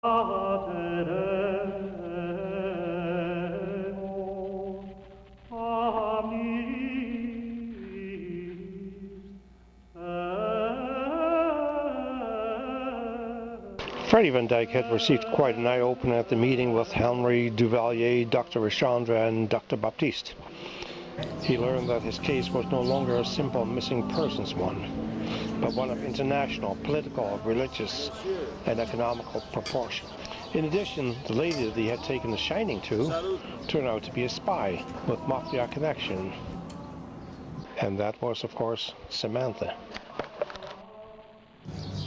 Freddie Van Dyke had received quite an eye-opener at the meeting with Henry Duvalier, Dr. Richandre and Dr. Baptiste. He learned that his case was no longer a simple missing persons one, but one of international, political, religious and economical proportion. In addition, the lady that he had taken a shining to turned out to be a spy with mafia connection. And that was, of course, Samantha.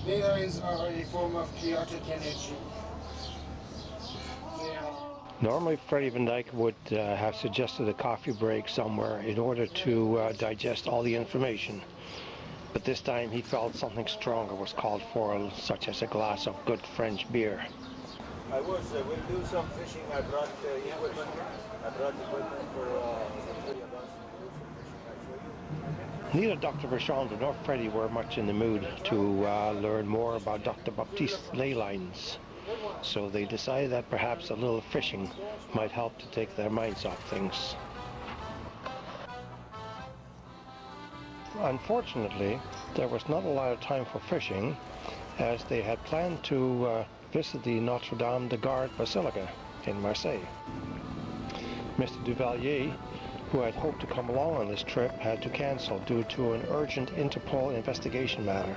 Neither is a form of chaotic energy. Normally, Freddie Van Dyke would have suggested a coffee break somewhere in order to digest all the information. But this time he felt something stronger was called for, such as a glass of good French beer. We'll do some fishing. I brought equipment. For Neither Dr. Richandre nor Freddie were much in the mood to learn more about Dr. Baptiste's ley lines, so they decided that perhaps a little fishing might help to take their minds off things. Unfortunately, there was not a lot of time for fishing, as they had planned to visit the Notre-Dame de Garde Basilica in Marseille. Mr. Duvalier, who had hoped to come along on this trip, had to cancel due to an urgent Interpol investigation matter.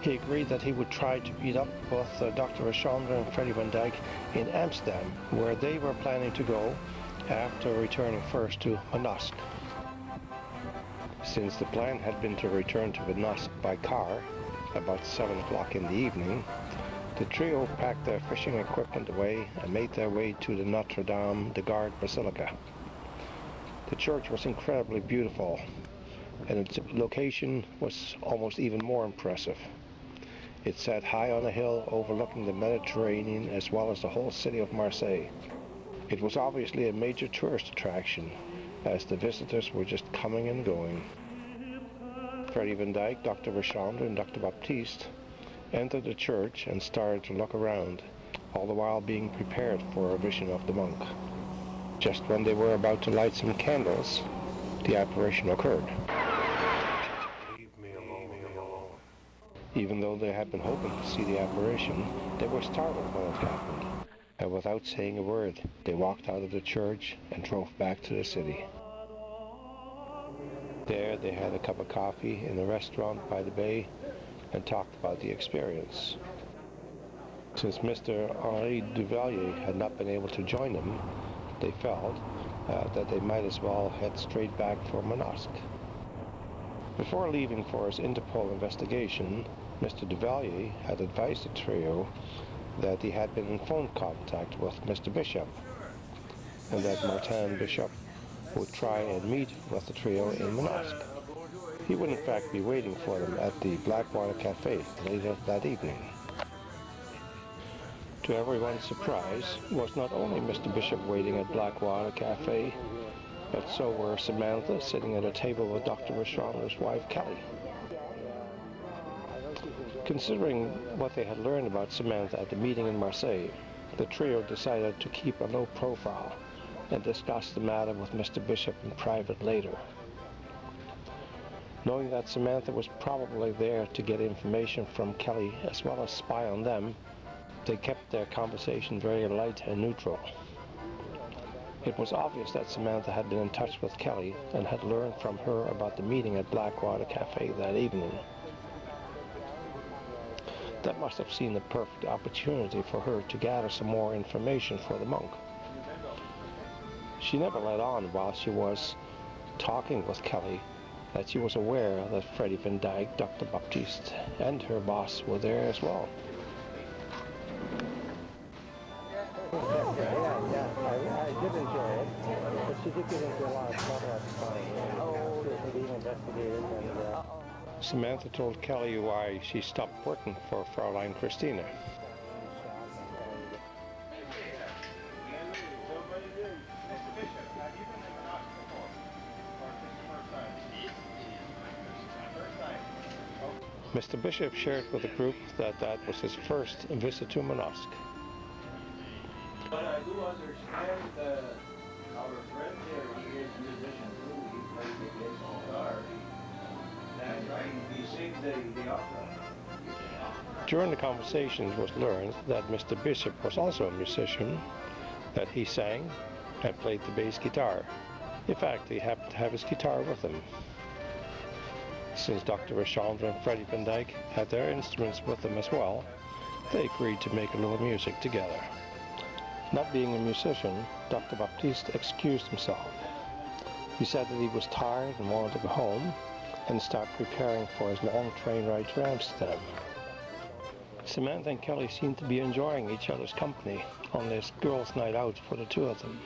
He agreed that he would try to meet up with Dr. Richandre and Freddie Van Dyke in Amsterdam, where they were planning to go after returning first to Manosque. Since the plan had been to return to Manosque by car about 7 o'clock in the evening, the trio packed their fishing equipment away and made their way to the Notre-Dame de Garde Basilica. The church was incredibly beautiful, and its location was almost even more impressive. It sat high on a hill overlooking the Mediterranean as well as the whole city of Marseille. It was obviously a major tourist attraction, as the visitors were just coming and going. Freddie Van Dyke, Dr. Richandre and Dr. Baptiste entered the church and started to look around, all the while being prepared for a vision of the monk. Just when they were about to light some candles, the apparition occurred. Leave me alone. Even though they had been hoping to see the apparition, they were startled when it happened, and without saying a word, they walked out of the church and drove back to the city. There they had a cup of coffee in a restaurant by the bay and talked about the experience. Since Mr. Henri Duvalier had not been able to join them, they felt that they might as well head straight back for Manosque. Before leaving for his Interpol investigation, Mr. Duvalier had advised the trio that he had been in phone contact with Mr. Bishop, and that Martin Bishop would try and meet with the trio in Manosque. He would in fact be waiting for them at the Blackwater Cafe later that evening. To everyone's surprise, was not only Mr. Bishop waiting at Blackwater Cafe, but so were Samantha sitting at a table with Dr. Richandre's wife, Kelly. Considering what they had learned about Samantha at the meeting in Marseille, the trio decided to keep a low profile and discuss the matter with Mr. Bishop in private later. Knowing that Samantha was probably there to get information from Kelly as well as spy on them, they kept their conversation very light and neutral. It was obvious that Samantha had been in touch with Kelly and had learned from her about the meeting at Blackwater Cafe that evening. That must have seemed the perfect opportunity for her to gather some more information for the monk. She never let on while she was talking with Kelly that she was aware that Freddie Van Dyke, Dr. Baptiste, and her boss were there as well. I did enjoy it, but she did get into a lot of trouble at the time. Being investigated, and Samantha told Kelly why she stopped working for Fraulein Christina. Mr. Bishop shared with the group that that was his first visit to Manosque. But I do understand our friend here, he is a musician too, he plays the bass guitar. That's right, he sings the opera. During the conversations was learned that Mr. Bishop was also a musician, that he sang and played the bass guitar. In fact, he happened to have his guitar with him. Since Dr. Rechandre and Freddie Van Dyke had their instruments with them as well, they agreed to make a little music together. Not being a musician, Dr. Baptiste excused himself. He said that he was tired and wanted to go home and start preparing for his long train ride to Amsterdam. Samantha and Kelly seemed to be enjoying each other's company on this girls' night out for the two of them.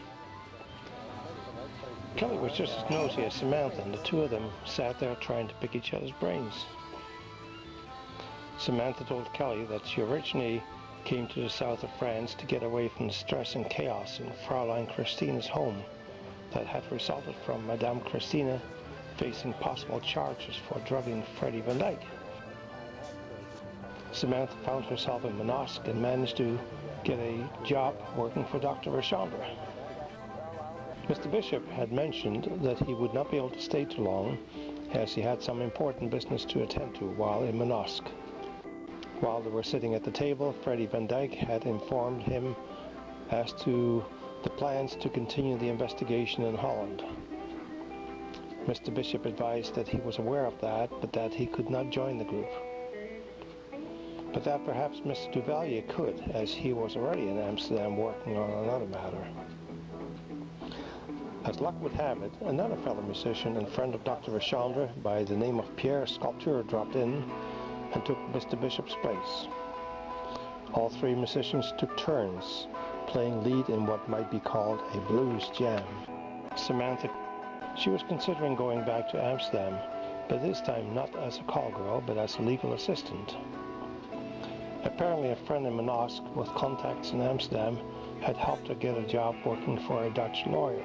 Kelly was just as nosy as Samantha, and the two of them sat there trying to pick each other's brains. Samantha told Kelly that she originally came to the south of France to get away from the stress and chaos in Fraulein Christina's home that had resulted from Madame Christina facing possible charges for drugging Freddie Van Dyke. Samantha found herself in Manosque and managed to get a job working for Dr. Rechandre. Mr. Bishop had mentioned that he would not be able to stay too long as he had some important business to attend to while in Manosque. While they were sitting at the table, Freddie Van Dyke had informed him as to the plans to continue the investigation in Holland. Mr. Bishop advised that he was aware of that, but that he could not join the group. But that perhaps Mr. Duvalier could, as he was already in Amsterdam working on another matter. As luck would have it, another fellow musician and friend of Dr. Rechandre by the name of Pierre Sculpteur dropped in and took Mr. Bishop's place. All three musicians took turns playing lead in what might be called a blues jam. Samantha, she was considering going back to Amsterdam, but this time not as a call girl, but as a legal assistant. Apparently a friend in Manosque with contacts in Amsterdam had helped her get a job working for a Dutch lawyer.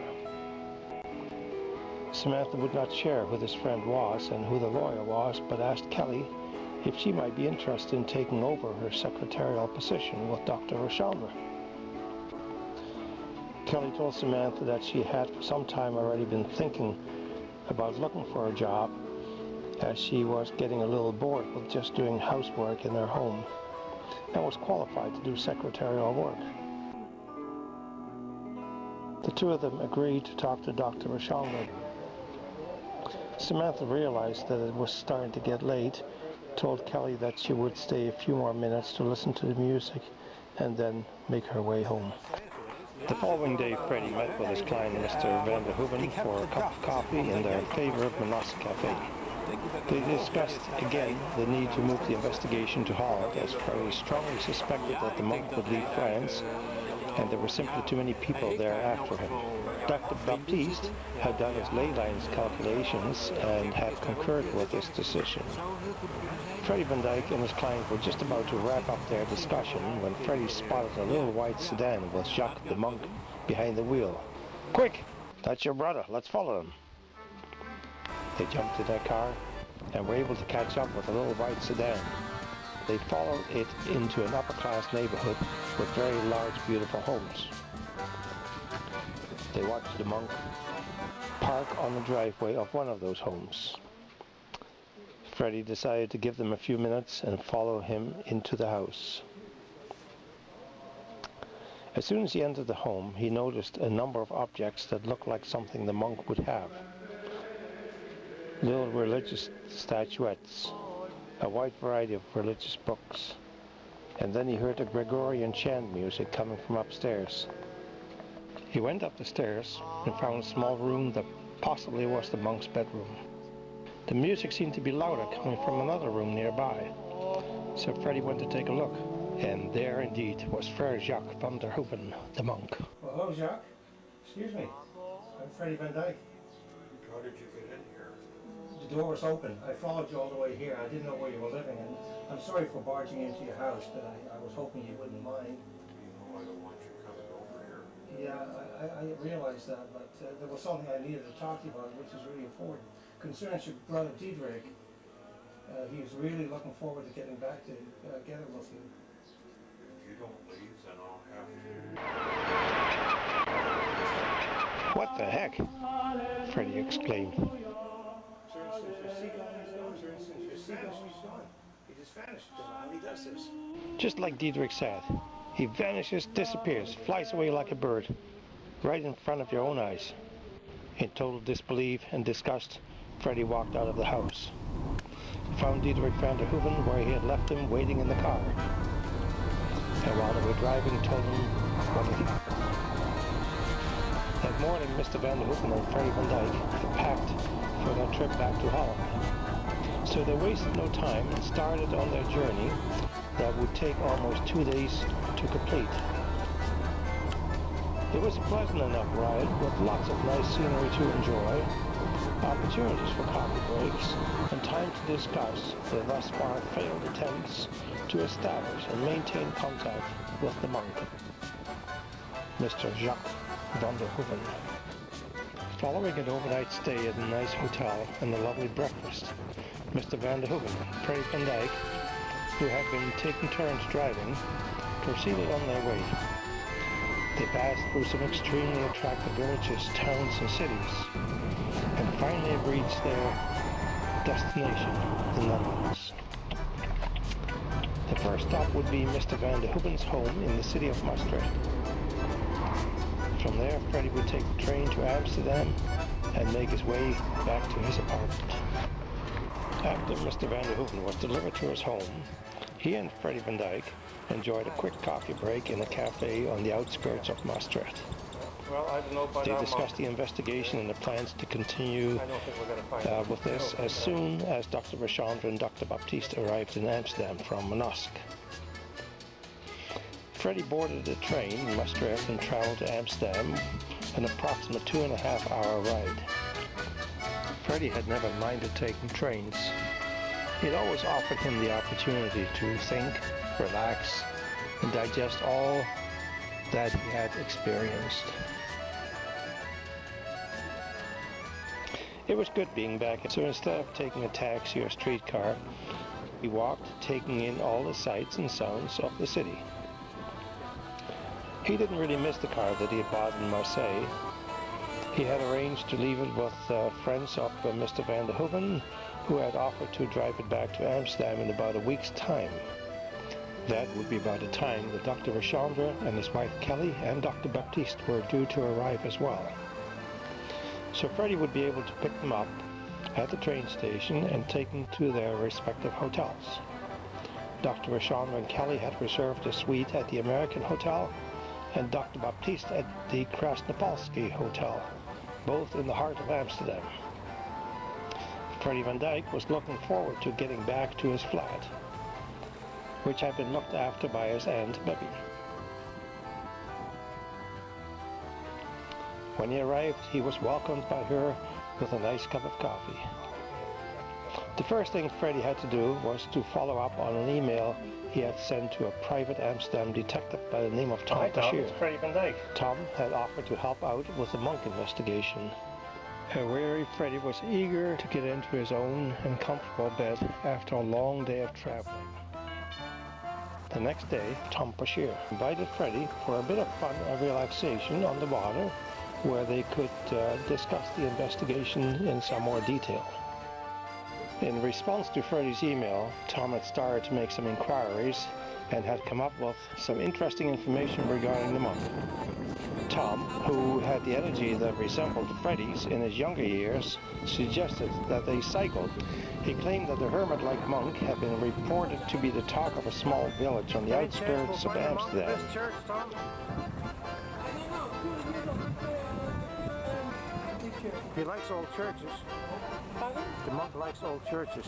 Samantha would not share who this friend was and who the lawyer was, but asked Kelly if she might be interested in taking over her secretarial position with Dr. Rechandre. Kelly told Samantha that she had for some time already been thinking about looking for a job, as she was getting a little bored with just doing housework in their home and was qualified to do secretarial work. The two of them agreed to talk to Dr. Rechandre. Samantha realized that it was starting to get late, told Kelly that she would stay a few more minutes to listen to the music and then make her way home. The following day, Freddie met with his client, Mr. Van der Hoeven, for a cup of coffee in their favorite Manosque cafe. They discussed again the need to move the investigation to Holland, as Freddie strongly suspected that the monk would leave France, and there were simply too many people there after him. Dr. Baptiste had done his ley lines calculations and had concurred with this decision. Freddie Van Dyke and his client were just about to wrap up their discussion when Freddie spotted a little white sedan with Jacques the monk behind the wheel. "Quick! That's your brother. Let's follow him." They jumped in their car and were able to catch up with the little white sedan. They followed it into an upper-class neighborhood with very large, beautiful homes. They watched the monk park on the driveway of one of those homes. Freddie decided to give them a few minutes and follow him into the house. As soon as he entered the home, he noticed a number of objects that looked like something the monk would have. Little religious statuettes, a wide variety of religious books, and then he heard the Gregorian chant music coming from upstairs. He went up the stairs and found a small room that possibly was the monk's bedroom. The music seemed to be louder coming from another room nearby, so Freddie went to take a look, and there indeed was Frère Jacques van der Hoeven, the monk. Well, hello, Jacques. Excuse me. I'm Freddie Van Dyke. How did you get in here? The door was open. I followed you all the way here. I didn't know where you were living, and I'm sorry for barging into your house, but I was hoping you wouldn't mind. You know I don't want you coming over here. Yeah, I realized that, but there was something I needed to talk to you about, which is really important. Concerns your brother Diederik, He's really looking forward to getting back to together with you. If you don't leave, then I'll have to. What the heck? Freddie exclaimed. For instance, your seagull is gone. For instance, your seagull is gone. He just vanished. He does this. Just like Diedrich said, he vanishes, disappears, flies away like a bird, right in front of your own eyes. In total disbelief and disgust, Freddie walked out of the house. He found Diedrich van der Hoeven where he had left him waiting in the car. And while they were driving, told him what had happened. That morning, Mr. van der Hoeven and Freddie van Dijk had packed for their trip back to Holland. So they wasted no time and started on their journey that would take almost 2 days to complete. It was a pleasant enough ride with lots of nice scenery to enjoy, opportunities for coffee breaks, and time to discuss the thus far failed attempts to establish and maintain contact with the monk, Mr. Jacques van der Hoeven. Following an overnight stay at a nice hotel and a lovely breakfast, Mr. van der Hoeven and Freddie van Dijk, who had been taking turns driving, proceeded on their way. They passed through some extremely attractive villages, towns and cities, and finally reached their destination, the Netherlands. The first stop would be Mr. van der Hoeven's home in the city of Maastricht. From there, Freddie would take the train to Amsterdam and make his way back to his apartment. After Mr. van der Hoeven was delivered to his home, he and Freddie van Dijk enjoyed a quick coffee break in a cafe on the outskirts of Maastricht. Well, I don't know about They our discussed the investigation and the plans to continue I don't think we're going to find out. with this as soon as Dr. Rechandre and Dr. Baptiste arrived in Amsterdam from MANOSQUE. Freddie boarded a train in Maastricht and traveled to Amsterdam, an approximate 2.5-hour ride. Freddie had never minded taking trains. It always offered him the opportunity to think, relax, and digest all that he had experienced. It was good being back, so instead of taking a taxi or streetcar, he walked, taking in all the sights and sounds of the city. He didn't really miss the car that he had bought in Marseille. He had arranged to leave it with friends of Mr. van der Hoeven, who had offered to drive it back to Amsterdam in about a week's time. That would be by the time that Dr. Rechandre and his wife Kelly and Dr. Baptiste were due to arrive as well. So Freddie would be able to pick them up at the train station and take them to their respective hotels. Dr. Rechandre and Kelly had reserved a suite at the American Hotel, and Dr. Baptiste at the Krasnopolski Hotel, both in the heart of Amsterdam. Freddie van Dijk was looking forward to getting back to his flat, which had been looked after by his Aunt Bebby. When he arrived, he was welcomed by her with a nice cup of coffee. The first thing Freddie had to do was to follow up on an email he had sent to a private Amsterdam detective by the name of Tom Bashir. Freddie van Dijk. Tom had offered to help out with the monk investigation. A weary Freddie was eager to get into his own and comfortable bed after a long day of traveling. The next day, Tom Bashir invited Freddie for a bit of fun and relaxation on the water, where they could discuss the investigation in some more detail. In response to Freddie's email, Tom had started to make some inquiries and had come up with some interesting information regarding the monk. Tom, who had the energy that resembled Freddie's in his younger years, suggested that they cycled. He claimed that the hermit-like monk had been reported to be the talk of a small village on the outskirts of Amsterdam. He likes old churches. The monk likes old churches.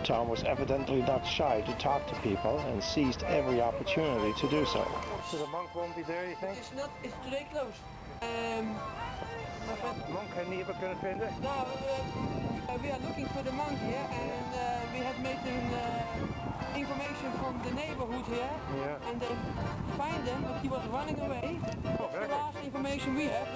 Tom was evidently not shy to talk to people and seized every opportunity to do so. So the monk won't be there, you think? It's today closed. De monk had niet hebben kunnen vinden. Nou, We are looking for the monk here, and we had made information from the neighborhood here, and they find him, but he was running away. That's the last information we have.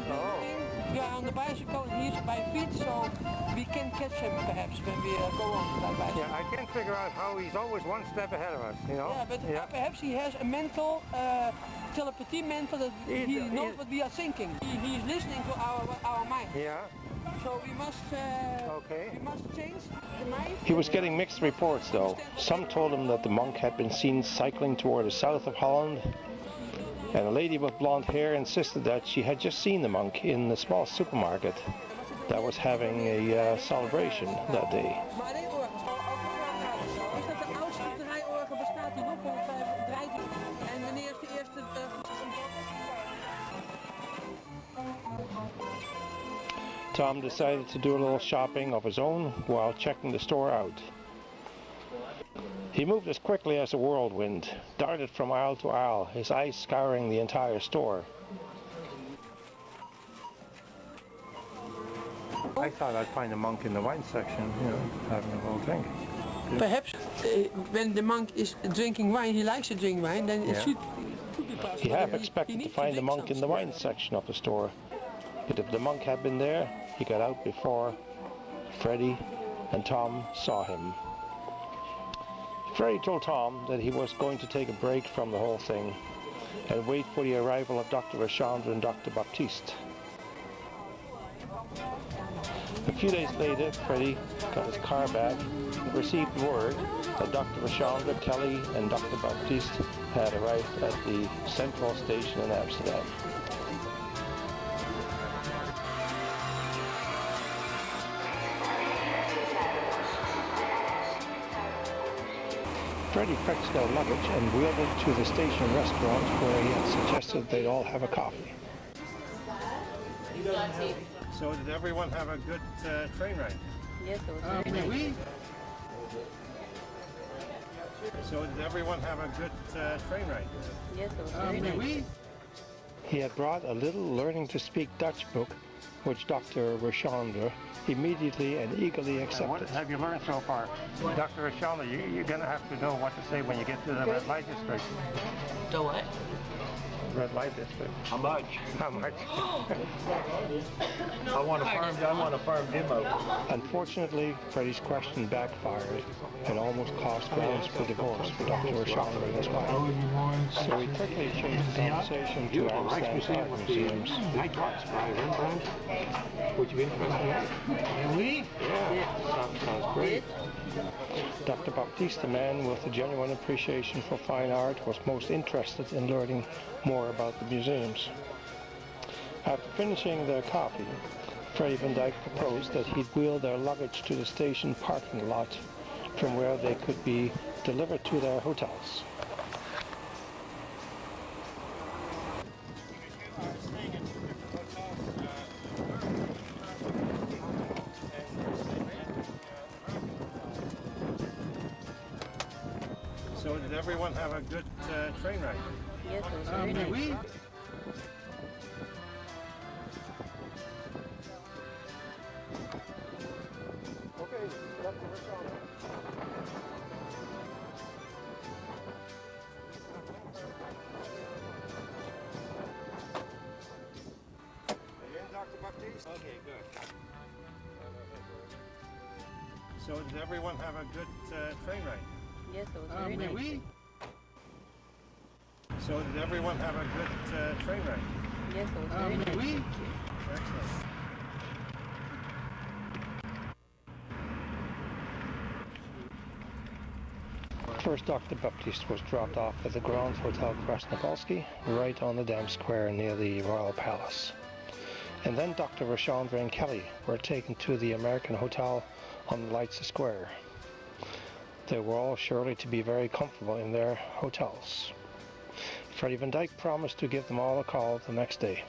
We are on the bicycle, and he's by feet, so we can catch him perhaps when we go on by bicycle. Yeah, I can't figure out how he's always one step ahead of us, you know? Yeah, but perhaps he has a mental, telepathy mental, that he knows what we are thinking. He's listening to our mind. Yeah. So we must change the mind. He was getting mixed reports though. Some told him that the monk had been seen cycling toward the south of Holland, and a lady with blonde hair insisted that she had just seen the monk in the small supermarket that was having a celebration that day. Tom decided to do a little shopping of his own while checking the store out. He moved as quickly as a whirlwind, darted from aisle to aisle, his eyes scouring the entire store. I thought I'd find a monk in the wine section, you know, having a little drink. Perhaps when the monk is drinking wine, he likes to drink wine, then it should be possible. He half expected to find the monk in the wine section of the store, but if the monk had been there, he got out before Freddie and Tom saw him. Freddie told Tom that he was going to take a break from the whole thing and wait for the arrival of Dr. Rachandra and Dr. Baptiste. A few days later, Freddie got his car back and received word that Dr. Rachandra, Kelly and Dr. Baptiste had arrived at the Central Station in Amsterdam. Freddie packed their luggage and wheeled it to the station restaurant where he had suggested they'd all have a coffee. So did everyone have a good train ride? Yes, it was very nice. So did everyone have a good train ride? Yes, it was very nice. He had brought a little Learning to Speak Dutch book, which Dr. Rachandra immediately and eagerly accepted. What have you learned so far? Dr. Rachandra, you're going to have to know what to say when you get to the red light district. The what? Red light district. How much? How much? I want a farm demo. Unfortunately, Freddie's question backfired and almost cost grounds for divorce for Dr. Rachandra and his wife. So he quickly changed the conversation to Amsterdam's art museums. Would you be interested in Really? Yeah, sounds great. Dr. Baptiste, the man with a genuine appreciation for fine art, was most interested in learning more about the museums. After finishing their coffee, Freddie Van Dyke proposed that he'd wheel their luggage to the station parking lot from where they could be delivered to their hotels. So did everyone have a good train ride? Yes, it was very nice. Okay, Dr. Rachandra. Again, Dr. Baptiste? Okay, good. So did everyone have a good train ride? Yes, it was very nice. So did everyone have a good train ride? Yes, it was very nice. Excellent. First, Dr. Baptiste was dropped off at the Grand Hotel Krasnogorski, right on the Dam Square near the Royal Palace. And then Dr. Rachandra and Kelly were taken to the American Hotel on the Leidse Square. They were all surely to be very comfortable in their hotels. Freddie Van Dyke promised to give them all a call the next day.